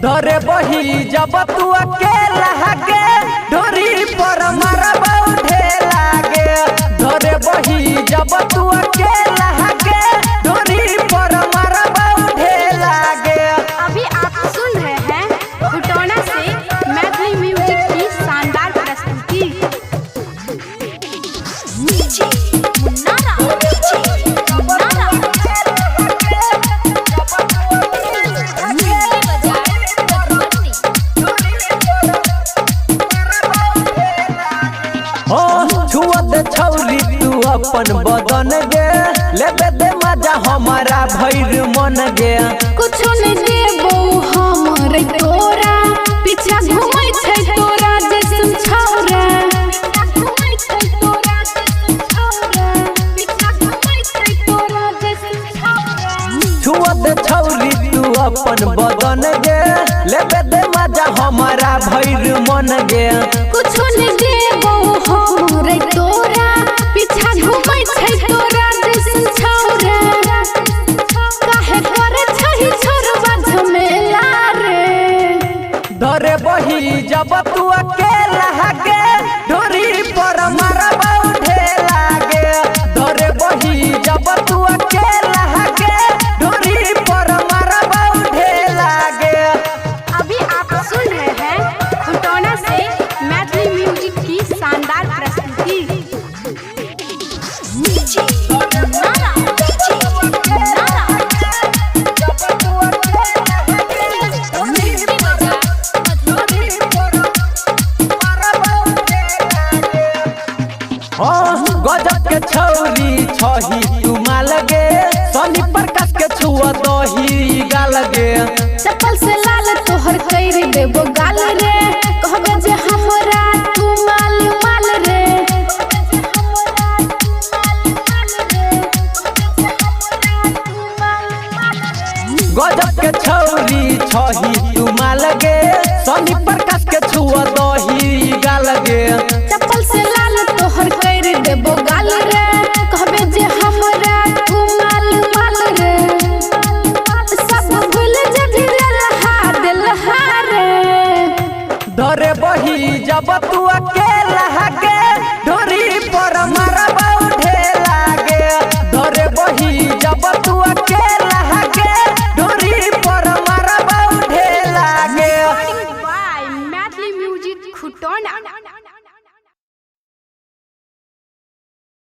धरे बही जब तू अकेला हगे ढोरी पर मरबा उठे लागे। धरे बही जब तू अकेला हगे ढोरी पर मरबा उठे लागे। अभी आप सुन रहे हैं फुटोना से मैथिली म्यूजिक की शानदार प्रस्तुति। छौरी तू अपन बदन गे लेबे दे मजा हमारा भैर मन गे। कुछ नहीं देबो हमरे तोरा पीछा घुमै छै तोरा जैसन छौरा। छुआ दे छौरी तू अपन बदन गे लेबे दे मजा हमारा भैर मन गे। कुछ नहीं देबो हमरे तोरा पीछा घुमै छै तोरा जैसन छौरा। काहे करे छही छोरबा झमेला रे। धरे बही जब तू अकेला हगे ढोरी पर मरबा उठे लागे। धरे बही जब तू अकेला हगे ढोरी पर मरबा उठे लागे। अभी आप सुन रहे हैं फुटोना से मैथिली म्यूजिक की शानदार प्रस्तुति। गजब के छौरी छही तू माल गे सनी प्रकाश के छुआ दही गाल गे। चप्पल से लाल तोहर कर देबो गाल रे कहबे जे हमरा तू माल माल रे। गजब के छौरी छही तू माल गे सनी प्रकाश के छुआ दही गाल गे। चप्पल से लाल तोहर कर देबो गाल रे कहबे जे हमरा तू माल माल रे। सब भूल जदी रहा दिल हारे। धरे बही जब तू अकेला हगे ढोरी पर मरबा उठे लागे। धरे बही जब तू अकेला